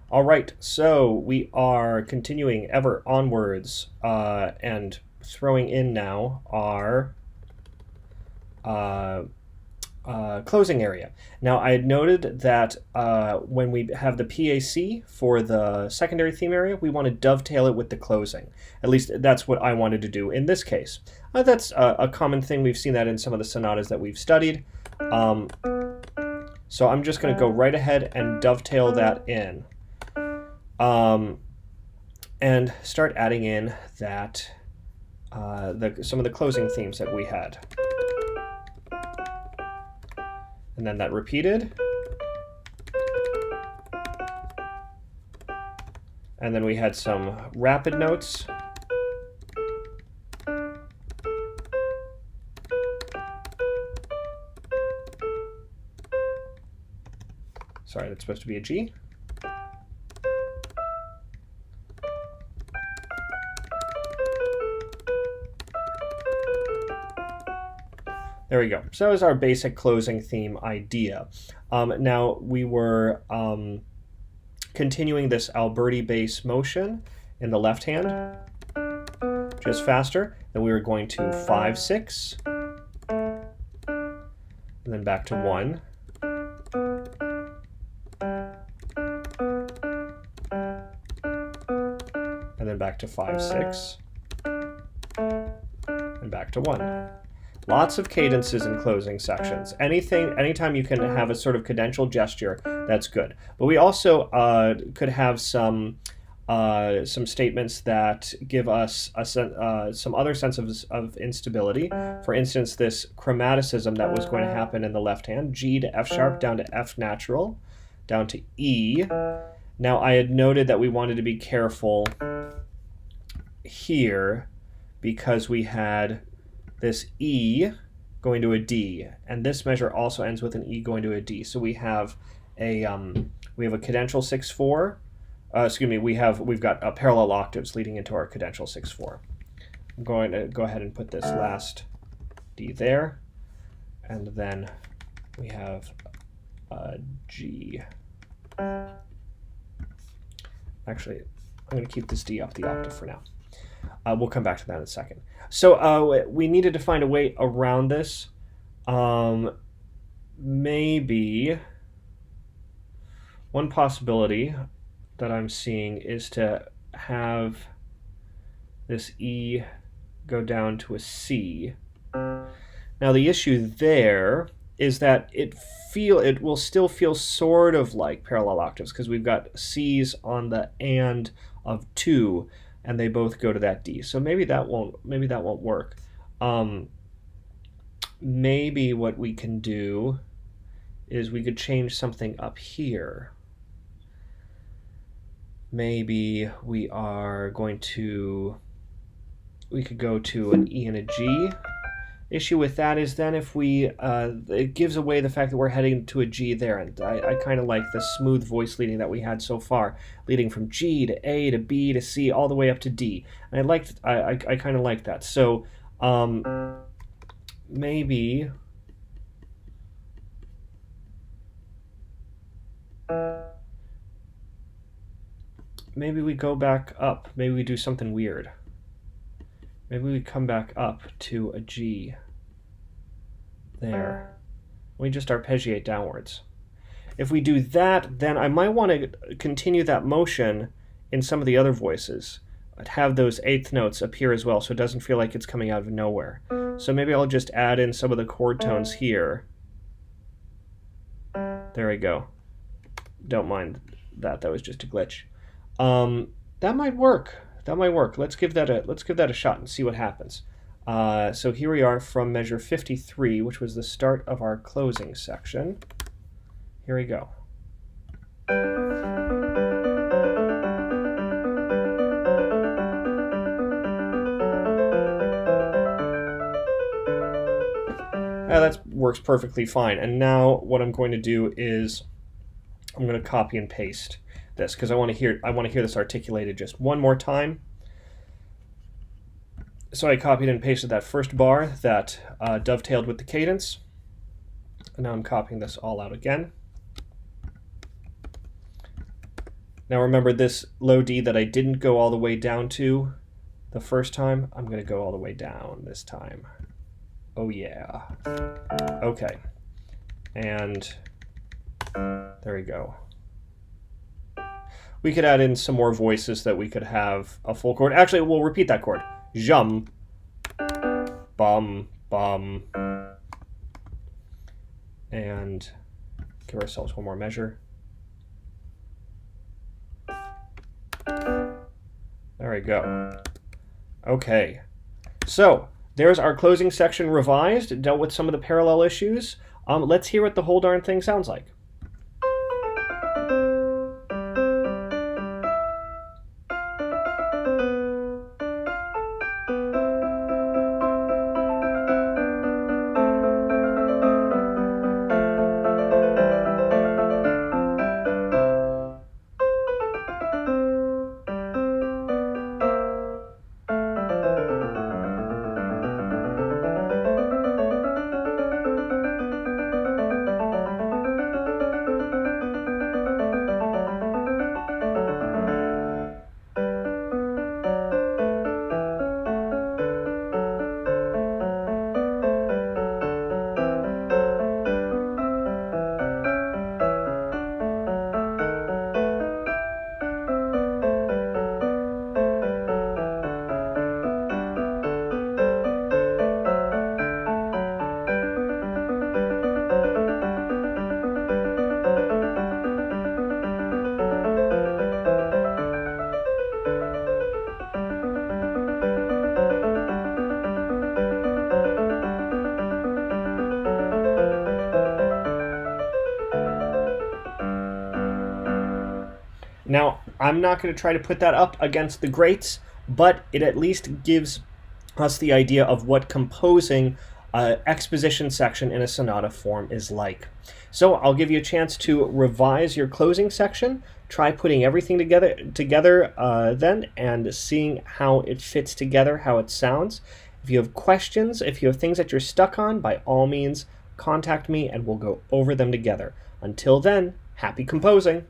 All right, so we are continuing ever onwards and throwing in now our uh, closing area. Now, I had noted that when we have the PAC for the secondary theme area, we want to dovetail it with the closing. At least that's what I wanted to do in this case. That's a common thing. We've seen that in some of the sonatas that we've studied. So I'm just going to go right ahead and dovetail that in. And start adding in that some of the closing themes that we had. And then that repeated. And then we had some rapid notes. Sorry, that's supposed to be a G. There we go. So that was our basic closing theme idea. Now we were continuing this Alberti bass motion in the left hand, just faster. Then we were going to 5/6, and then back to 1. And then back to 5/6, and back to 1. Lots of cadences in closing sections. Anytime you can have a sort of cadential gesture, that's good. But we also could have some statements that give us some other sense of instability. For instance, this chromaticism that was going to happen in the left hand, G to F sharp, down to F natural, down to E. Now I had noted that we wanted to be careful here because we had this E going to a D, and this measure also ends with an E going to a D. So we have a cadential 6/4. We've got parallel octaves leading into our cadential 6/4. I'm going to go ahead and put this last D there, and then we have G. Actually, I'm going to keep this D up the octave for now. We'll come back to that in a second. So we needed to find a way around this. Maybe one possibility that I'm seeing is to have this E go down to a C. Now the issue there is that it will still feel sort of like parallel octaves because we've got C's on the and of 2. And they both go to that D. So maybe that won't work. Maybe what we can do is we could change something up here. Maybe we could go to an E and a G. Issue with that is then if it gives away the fact that we're heading to a G there, and I kind of like the smooth voice leading that we had so far, leading from G to A to B to C all the way up to D, and I kind of like that. So maybe we go back up. Maybe we do something weird. Maybe we come back up to a G there. We just arpeggiate downwards. If we do that, then I might want to continue that motion in some of the other voices. I'd have those eighth notes appear as well so it doesn't feel like it's coming out of nowhere. So maybe I'll just add in some of the chord tones here. There we go. Don't mind that. That was just a glitch. That might work. Let's give that a shot and see what happens. So here we are from measure 53, which was the start of our closing section. Here we go. That works perfectly fine. And now what I'm going to do is I'm going to copy and paste this because I want to hear this articulated just one more time. So I copied and pasted that first bar that dovetailed with the cadence. And now I'm copying this all out again. Now remember this low D that I didn't go all the way down to the first time, I'm going to go all the way down this time. Oh yeah. Okay. And there we go. We could add in some more voices that we could have a full chord. Actually, we'll repeat that chord. Jum, bum, bum. And give ourselves one more measure. There we go. Okay. So, there's our closing section revised, dealt with some of the parallel issues. Let's hear what the whole darn thing sounds like. Now, I'm not going to try to put that up against the greats, but it at least gives us the idea of what composing an exposition section in a sonata form is like. So I'll give you a chance to revise your closing section, try putting everything together then, and seeing how it fits together, how it sounds. If you have questions, if you have things that you're stuck on, by all means, contact me and we'll go over them together. Until then, happy composing!